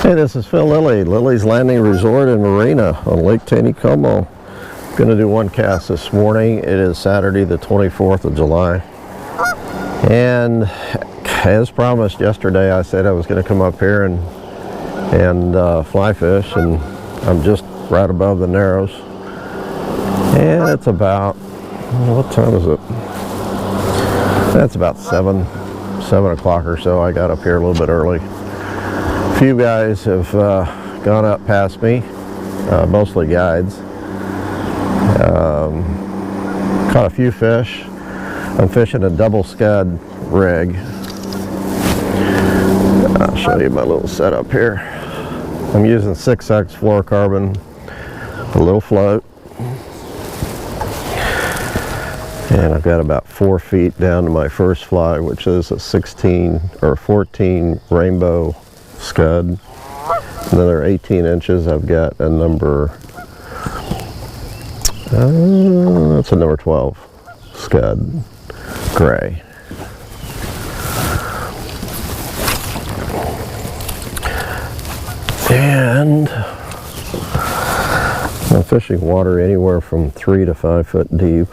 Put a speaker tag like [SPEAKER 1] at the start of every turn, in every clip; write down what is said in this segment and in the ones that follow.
[SPEAKER 1] Hey, this is Phil Lilley, Lilley's Landing Resort in Marina on Lake Taneycomo. Going to do one cast this morning. It is Saturday the 24th of July. And as promised yesterday, I said I was going to come up here and fly fish, and I'm just right above the Narrows. And it's about, what time is it? That's about 7 o'clock or so. I got up here a little bit early. A few guys have gone up past me, mostly guides. Caught a few fish. I'm fishing a double scud rig. I'll show you my little setup here. I'm using 6X fluorocarbon, a little float, and I've got about 4 feet down to my first fly, which is a 16 or 14 rainbow scud. Another 18 inches. I've got a number, that's a number 12 scud gray. And I'm fishing water anywhere from 3 to 5 foot deep.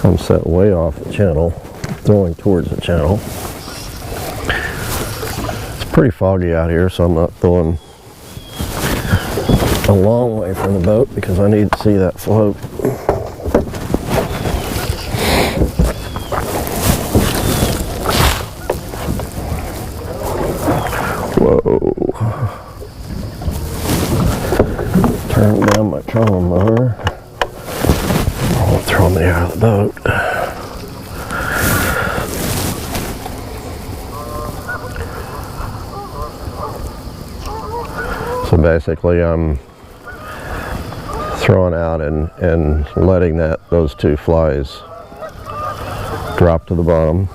[SPEAKER 1] I'm set way off the channel, throwing towards the channel. It's pretty foggy out here, so I'm not throwing a long way from the boat because I need to see that float. Whoa. Turn down my trolling motor. I'll throw me out of the boat. So basically I'm throwing out and letting those two flies drop to the bottom.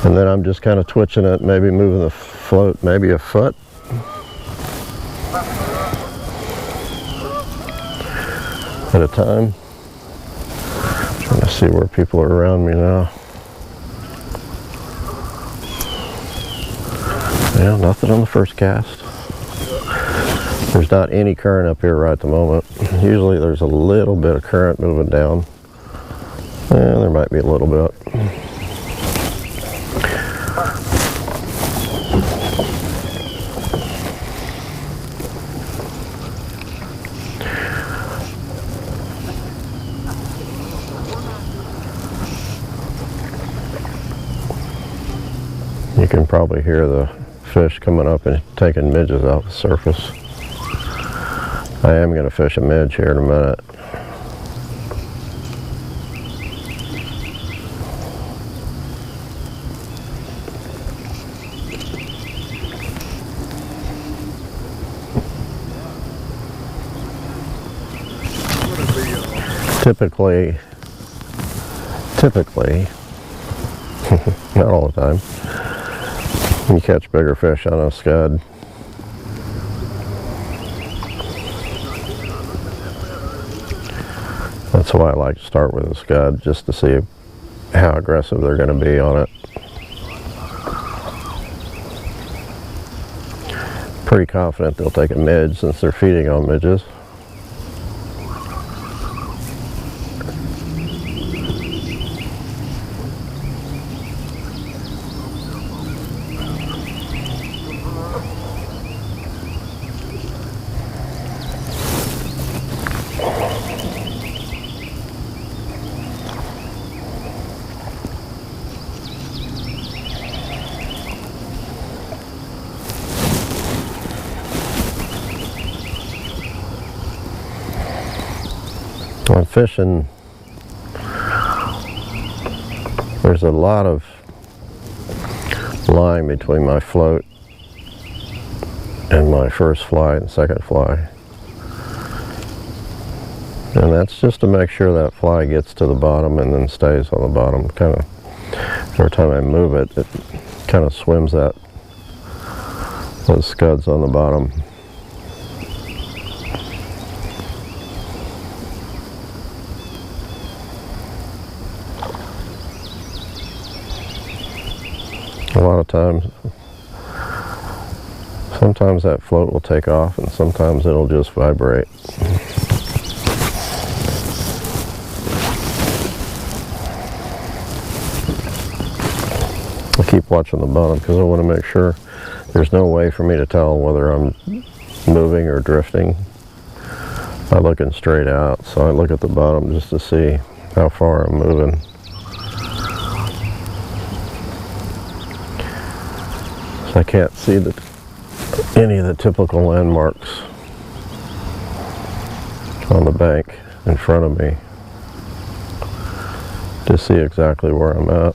[SPEAKER 1] And then I'm just kind of twitching it, maybe moving the float maybe a foot. At a time. Trying to see where people are around me now. Yeah, nothing on the first cast. There's not any current up here right at the moment. Usually there's a little bit of current moving down. Yeah, there might be a little bit. You can probably hear the fish coming up and taking midges off the surface. I am going to fish a midge here in a minute. Typically, not all the time, you catch bigger fish on a scud. That's why I like to start with a scud, just to see how aggressive they're going to be on it. Pretty confident they'll take a midge since they're feeding on midges. I'm fishing, there's a lot of line between my float and my first fly and second fly. And that's just to make sure that fly gets to the bottom and then stays on the bottom. Kind of, every time I move it, it kind of swims those scuds on the bottom. A lot of times, sometimes that float will take off and sometimes it'll just vibrate. I keep watching the bottom because I want to make sure there's no way for me to tell whether I'm moving or drifting by looking straight out. So I look at the bottom just to see how far I'm moving. So I can't see any of the typical landmarks on the bank in front of me to see exactly where I'm at.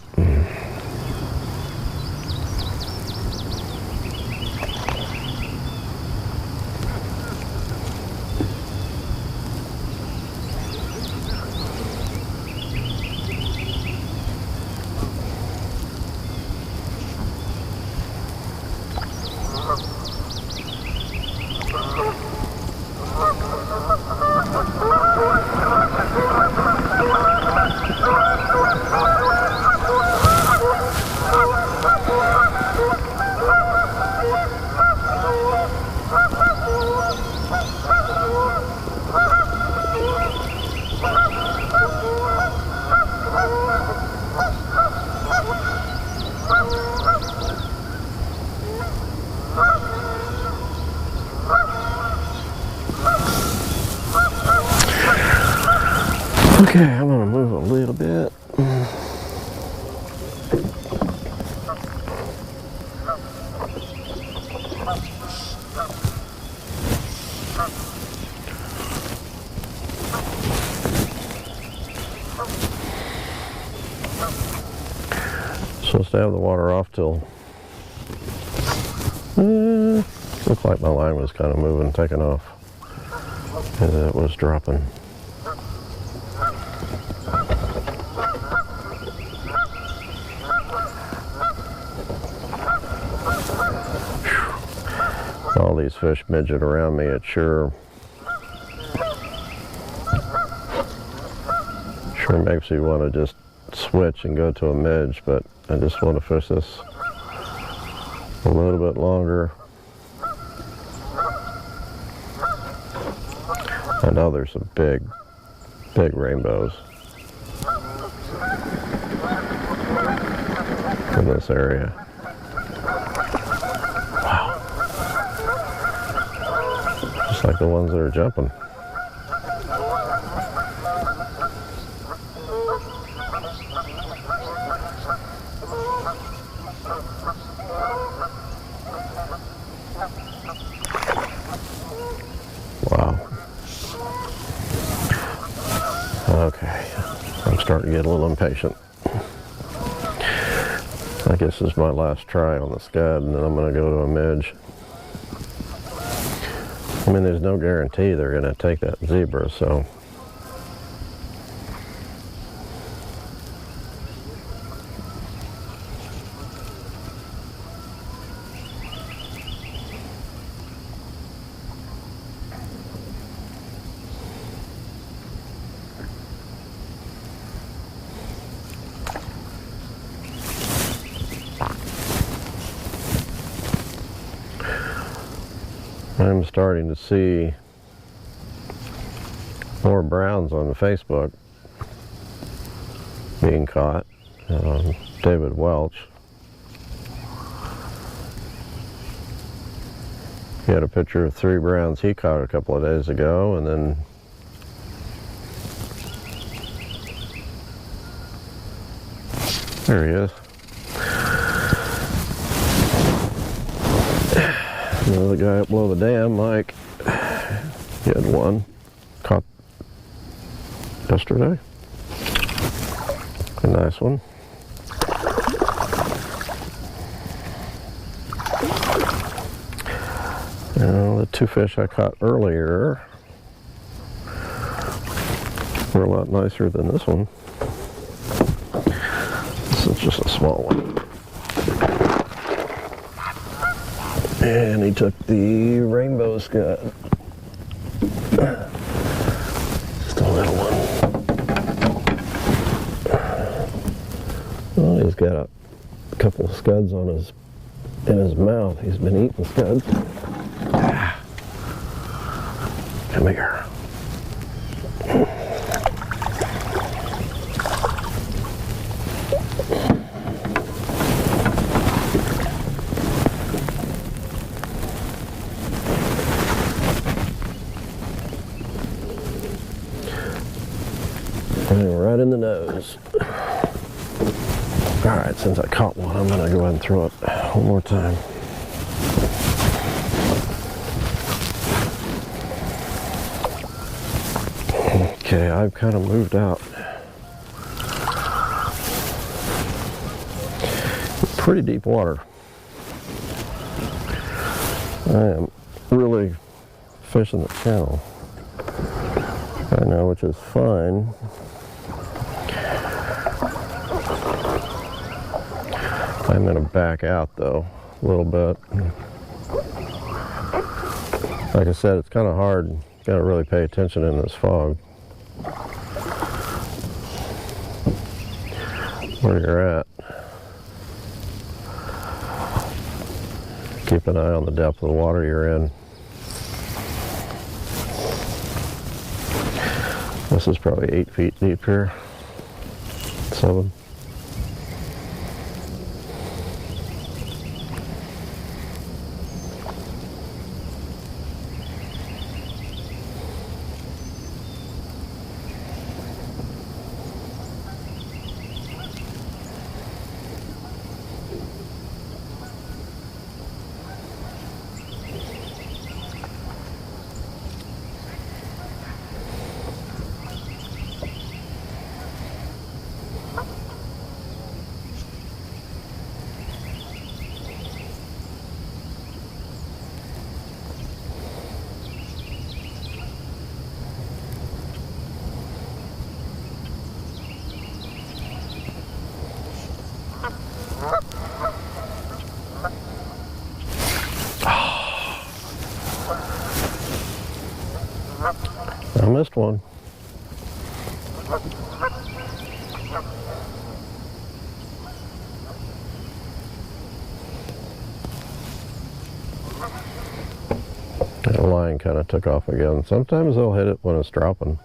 [SPEAKER 1] Okay, I'm going to move a little bit. Supposed to have the water off till looked like my line was kind of moving, taking off as it was dropping. All these fish midget around me, it sure makes me want to just switch and go to a midge, but I just want to fish this a little bit longer. I know there's some big rainbows in this area. Wow. Just like the ones that are jumping. Wow. Okay, I'm starting to get a little impatient. I guess this is my last try on the scud, and then I'm going to go to a midge. I mean, there's no guarantee they're going to take that zebra, so. I'm starting to see more browns on Facebook being caught. David Welch, he had a picture of 3 browns he caught a couple of days ago, and then there he is. The guy up below the dam, Mike, he had one caught yesterday. A nice one. The 2 fish I caught earlier were a lot nicer than this one. This is just a small one. And he took the rainbow scud. Just a little one. Well, he's got a couple of scuds on in his mouth. He's been eating scuds. Come here. Right in the nose. Alright, since I caught one, I'm going to go ahead and throw it one more time. Okay, I've kind of moved out. Pretty deep water. I am really fishing the channel right now, which is fine. I'm going to back out though a little bit. Like I said, it's kind of hard. You got to really pay attention in this fog where you're at. Keep an eye on the depth of the water you're in. This is probably 8 feet deep here. 7. I missed one. That line kind of took off again. Sometimes they'll hit it when it's dropping.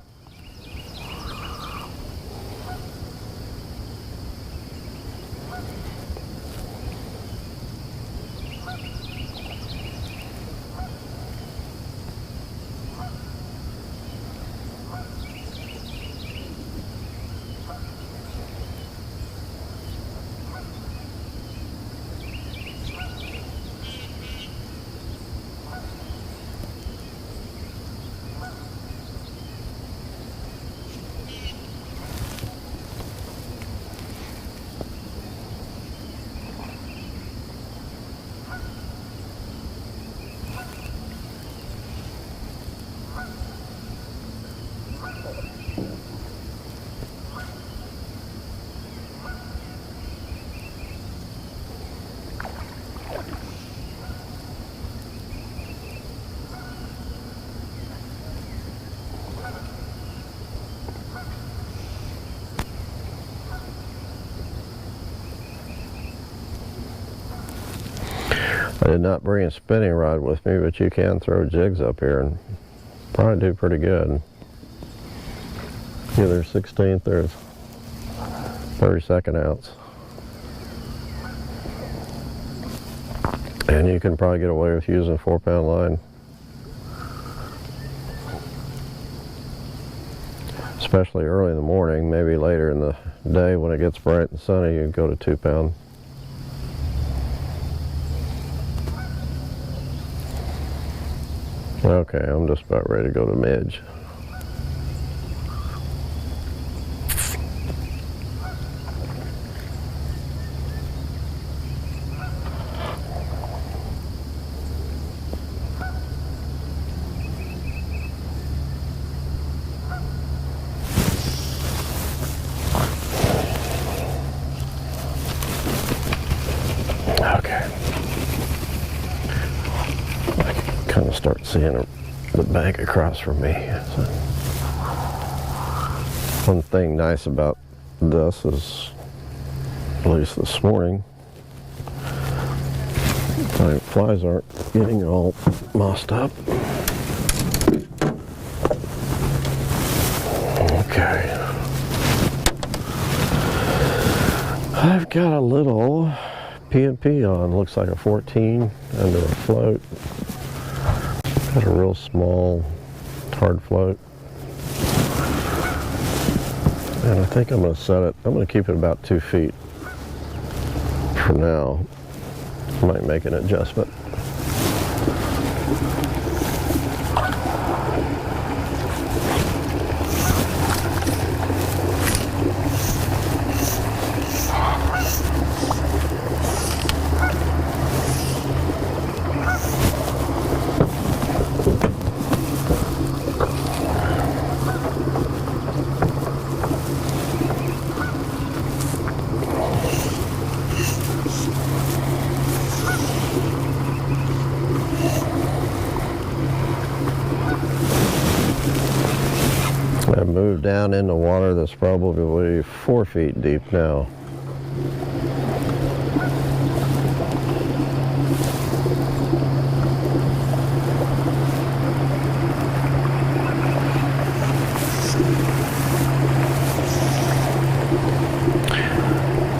[SPEAKER 1] I did not bring a spinning rod with me, but you can throw jigs up here and probably do pretty good. Either 16th or 32nd ounce. And you can probably get away with using a 4-pound line. Especially early in the morning, maybe later in the day when it gets bright and sunny, you can go to 2-pound. Okay, I'm just about ready to go to midge. Start seeing the bank across from me. So, one thing nice about this is, at least this morning, My flies aren't getting all mossed up. Okay. I've got a little P&P on, looks like a 14 under a float. Got a real small hard float. And I think I'm going to set it, I'm going to keep it about 2 feet for now. Might make an adjustment. I moved down in the water that's probably 4 feet deep now.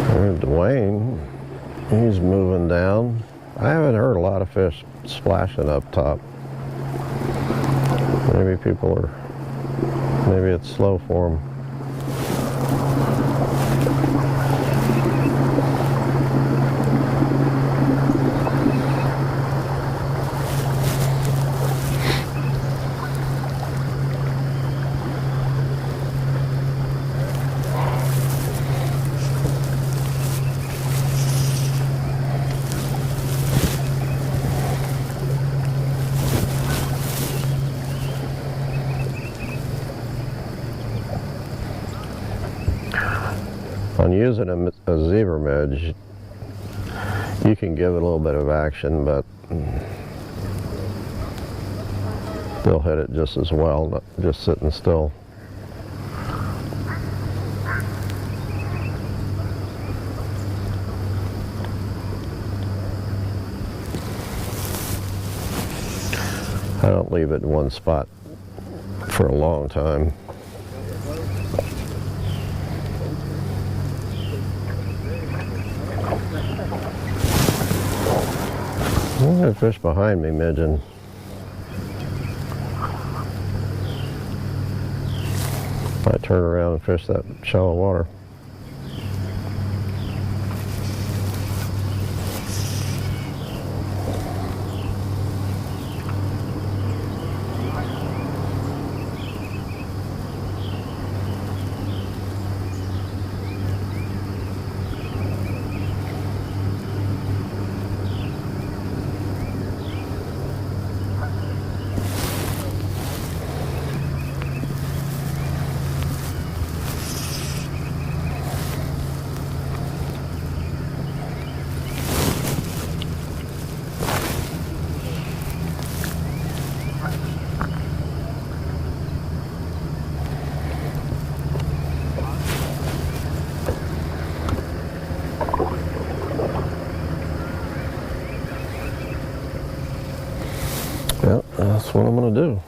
[SPEAKER 1] There's Dwayne, he's moving down. I haven't heard a lot of fish splashing up top. Maybe people are, maybe it's slow for them. On using a zebra midge, you can give it a little bit of action, but they'll hit it just as well, not just sitting still. I don't leave it in one spot for a long time. There's a fish behind me midging. I turn around and fish that shallow water. Yep, that's what I'm going to do.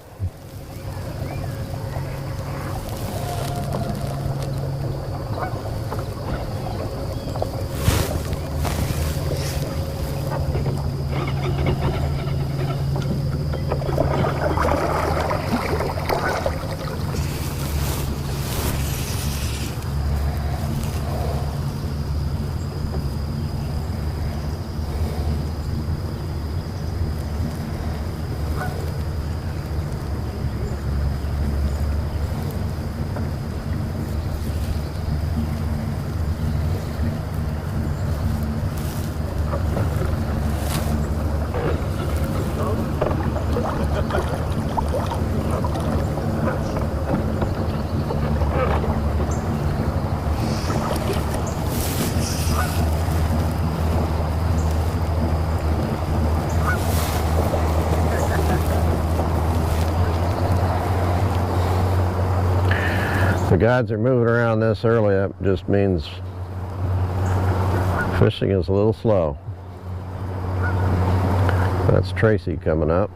[SPEAKER 1] The guides are moving around this early. That just means fishing is a little slow. That's Tracy coming up.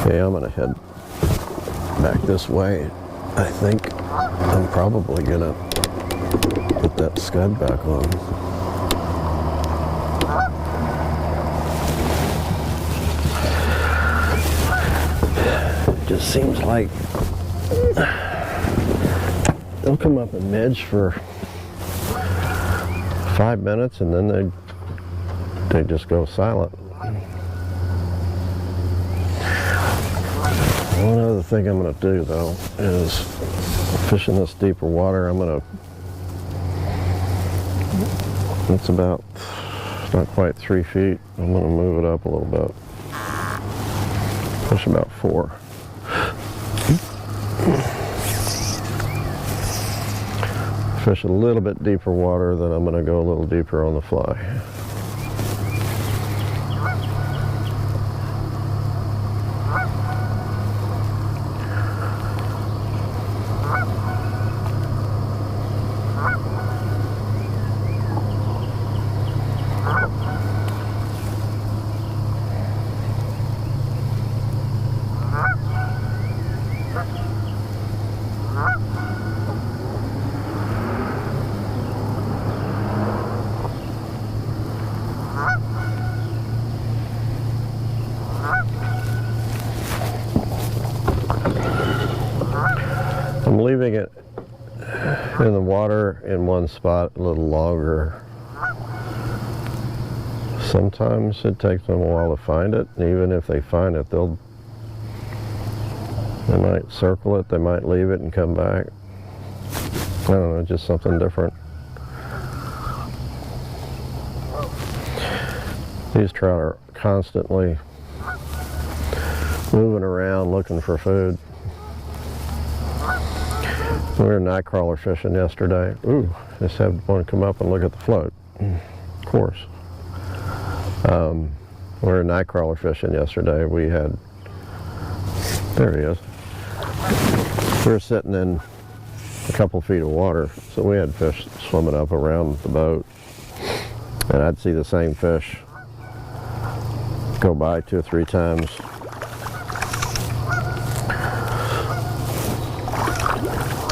[SPEAKER 1] Okay, I'm gonna head back this way. I think I'm probably gonna put that scud back on. It just seems like they'll come up and midge for 5 minutes and then they just go silent. One other thing I'm going to do though is fishing this deeper water. It's about, not quite 3 feet. I'm going to move it up a little bit. Fish about 4. Fish a little bit deeper water, then I'm going to go a little deeper on the fly. I'm leaving it in the water in one spot a little longer. Sometimes it takes them a while to find it, and even if they find it, they might circle it, they might leave it and come back. I don't know, just something different. These trout are constantly moving around looking for food. We were night crawler fishing yesterday. Ooh, just had one come up and look at the float. Of course. We were night crawler fishing yesterday. We had, there he is. We were sitting in a couple feet of water, so we had fish swimming up around the boat. And I'd see the same fish go by 2 or 3 times.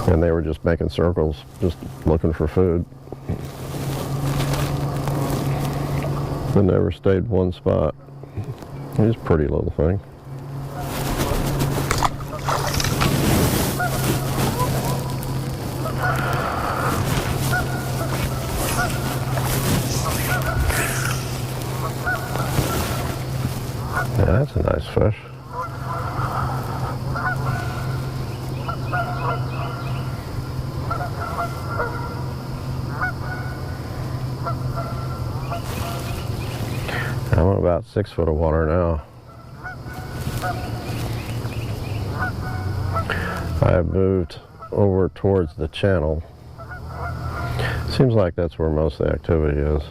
[SPEAKER 1] And they were just making circles, just looking for food. They never stayed in one spot. He's a pretty little thing. Yeah, that's a nice fish. I'm on about 6 foot of water now. I have moved over towards the channel. Seems like that's where most of the activity is.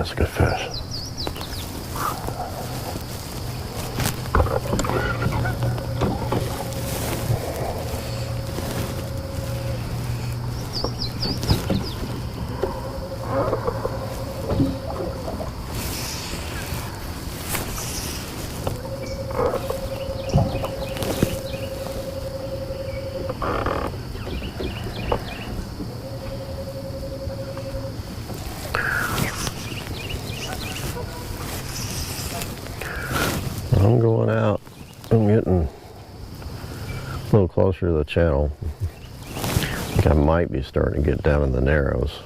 [SPEAKER 1] that's a good fish. I'm going out. I'm getting a little closer to the channel. I think I might be starting to get down in the narrows.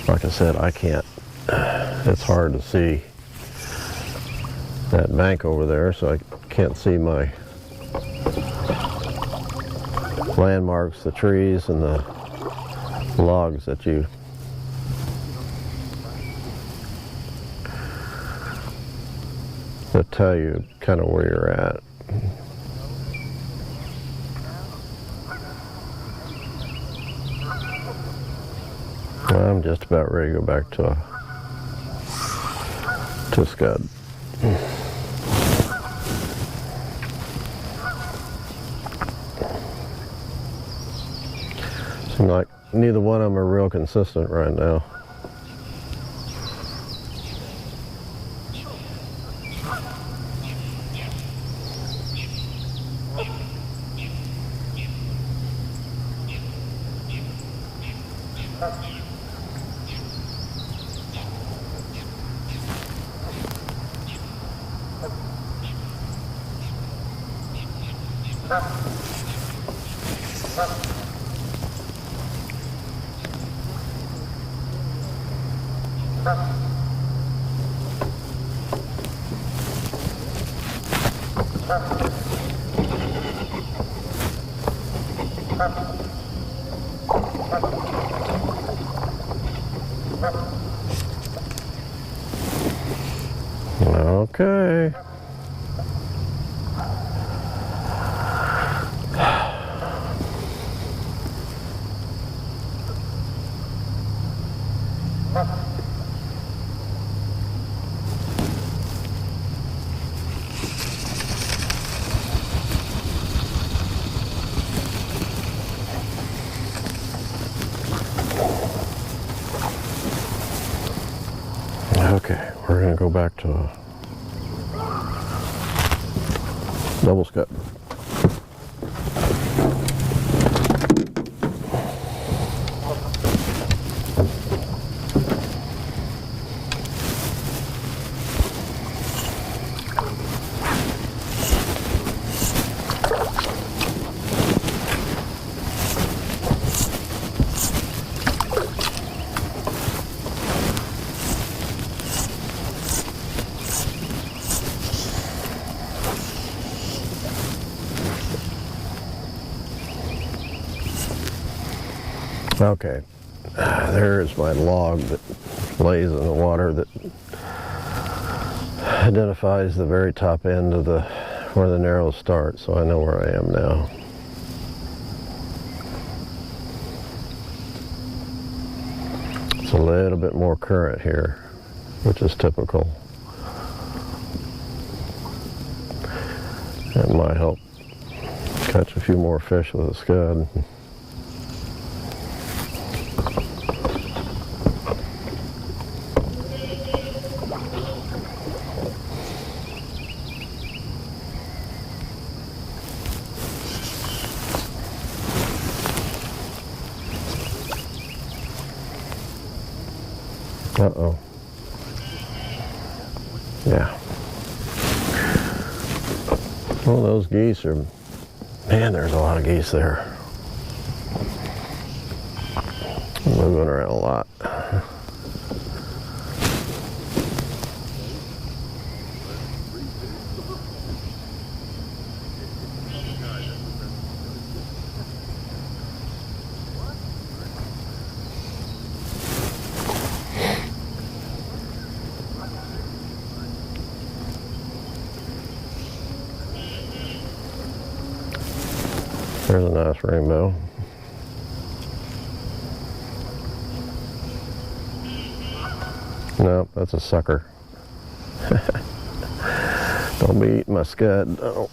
[SPEAKER 1] Like I said, I can't, it's hard to see that bank over there, so I can't see my landmarks, the trees, and the logs that tell you kind of where you're at. I'm just about ready to go back to scud. Seems like neither one of them are real consistent right now. Okay. Okay, we're gonna go back to a double scud. Okay, there's my log that lays in the water that identifies the very top end of where the narrows start, so I know where I am now. It's a little bit more current here, which is typical. That might help catch a few more fish with a scud. Uh-oh. Yeah. Well, those geese are, man, there's a lot of geese there. Moving around a lot. There's a nice rainbow. Nope, that's a sucker. Don't be eating my scud. Oh.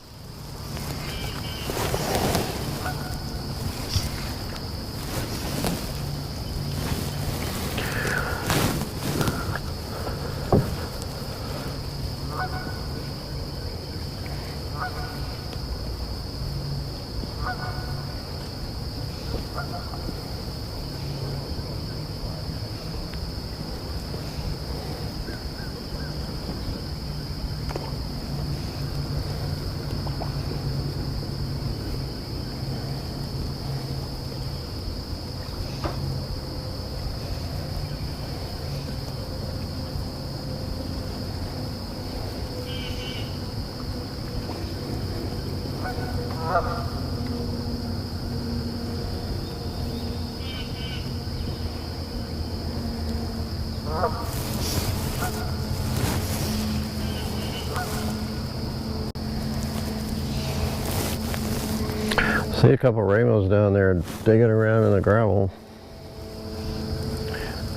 [SPEAKER 1] See a couple rainbows down there digging around in the gravel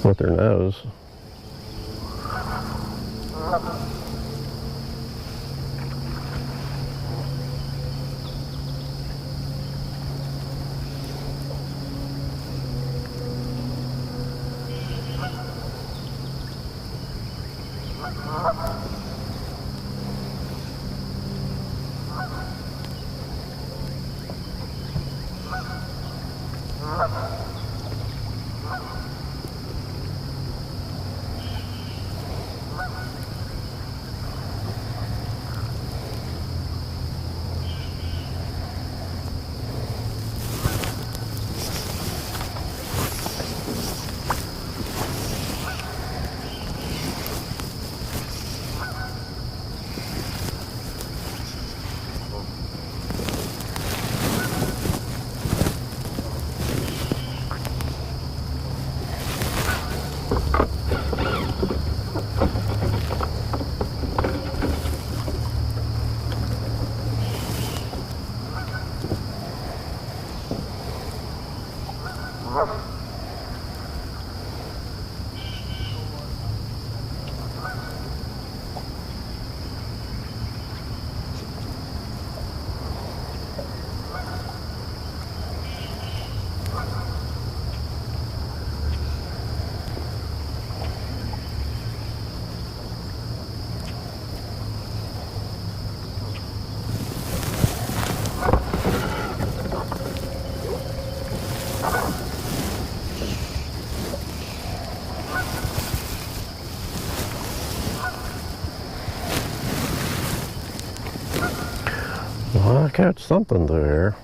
[SPEAKER 1] with their nose. Well, I catch something there.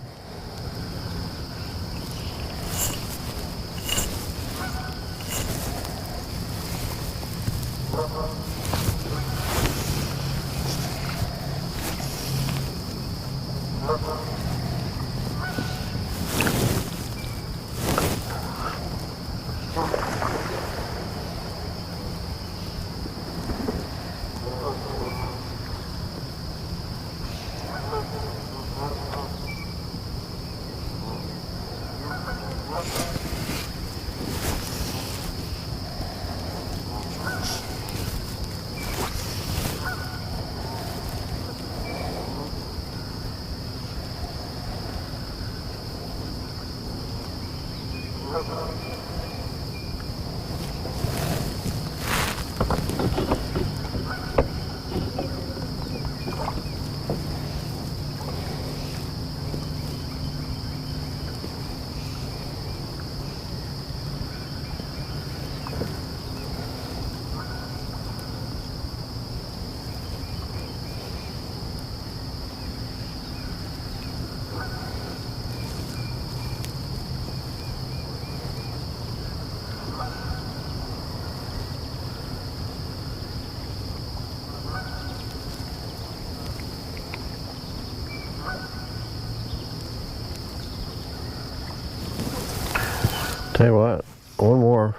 [SPEAKER 1] Tell you what, one more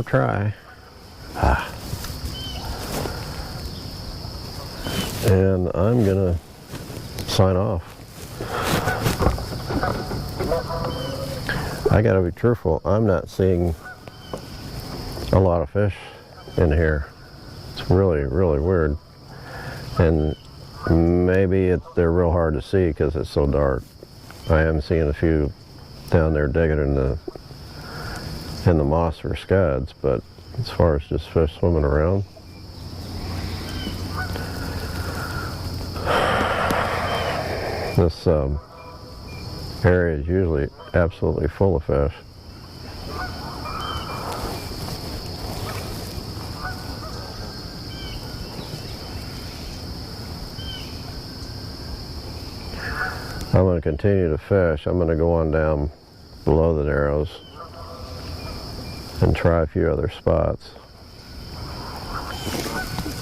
[SPEAKER 1] try. And I'm gonna sign off. I gotta be truthful, I'm not seeing a lot of fish in here. It's really, really weird. And maybe they're real hard to see because it's so dark. I am seeing a few down there digging in the moss for scuds, but as far as just fish swimming around, this area is usually absolutely full of fish. I'm going to continue to fish. I'm going to go on down below the Narrows and try a few other spots.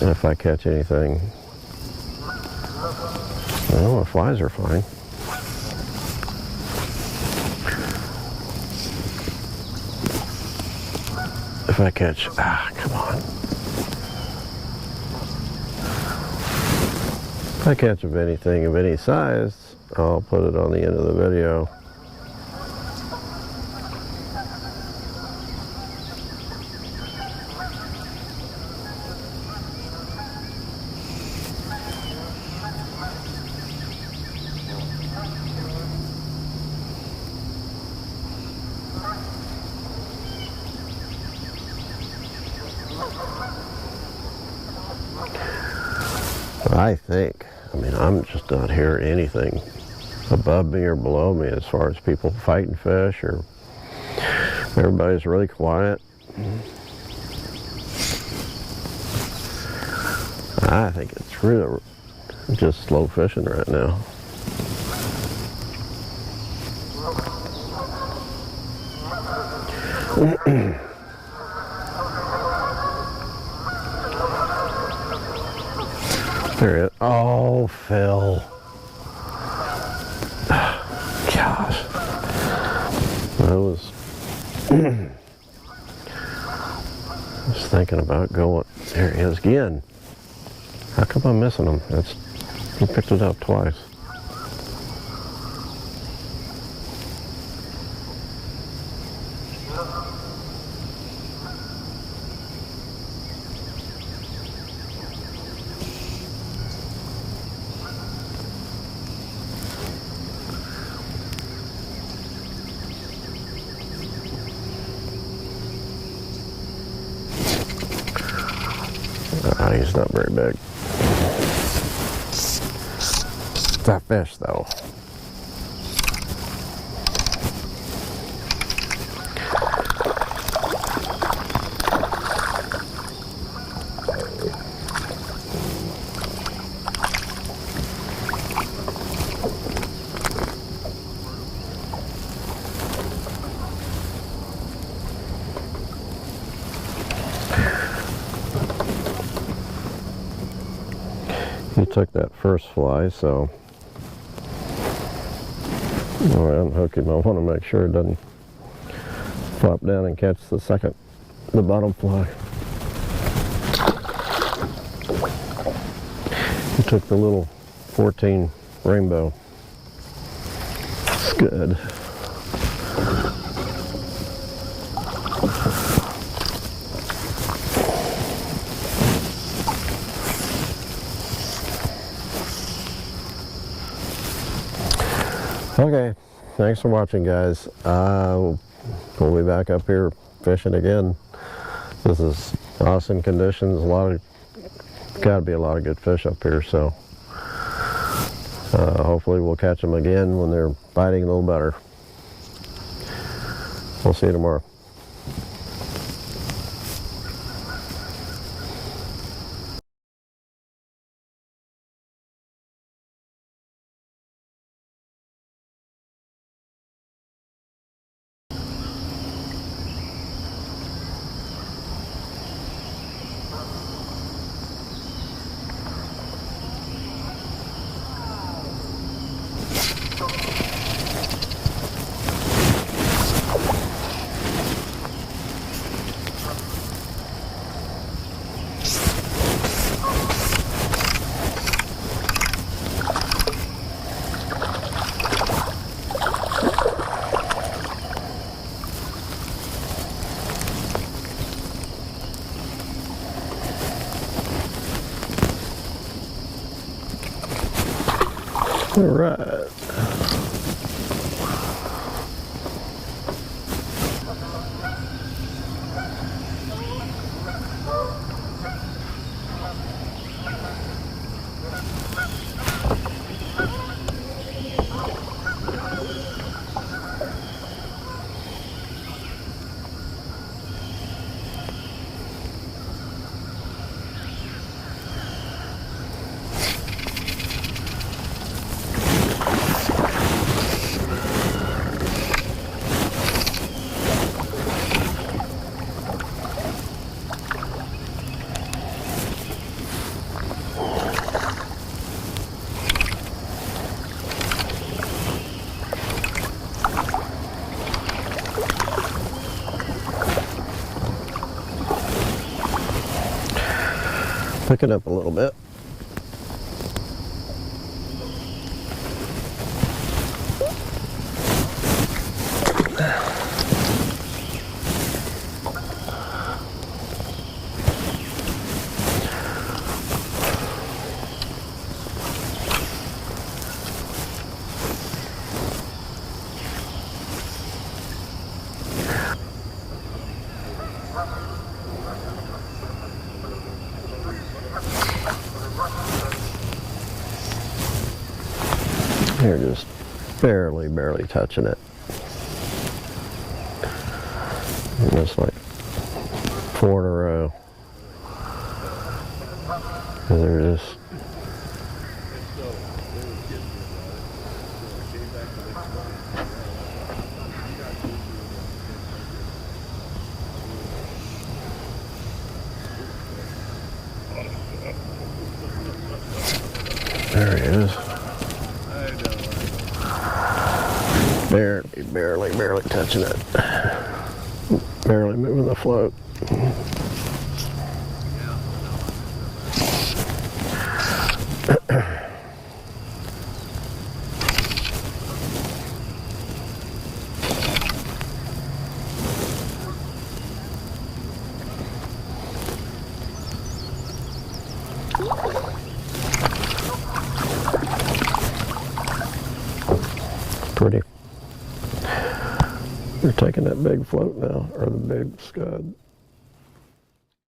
[SPEAKER 1] And if I catch anything, well, the flies are fine. If I catch, come on. If I catch of anything of any size, I'll put it on the end of the video. I think, I mean, I'm just not hearing anything above me or below me as far as people fighting fish, or everybody's really quiet. I think it's really just slow fishing right now. There it is. Oh, Phil. Gosh. I was thinking about going. There he is again. How come I'm missing him? He picked it up twice. He's not very big. That fish, though. He took that first fly, so all right, unhook him. I want to make sure it doesn't flop down and catch the bottom fly. He took the little 14 rainbow scud. Okay, thanks for watching, guys. We'll be back up here fishing again. This is awesome conditions. Got to be a lot of good fish up here, so hopefully we'll catch them again when they're biting a little better. We'll see you tomorrow. All right. Pick it up a little bit. You're just barely touching it. And just like 4 in a row. And they're just there he is. Barely touching it. Barely moving the float. Pretty. They're taking that big float now, or the big scud.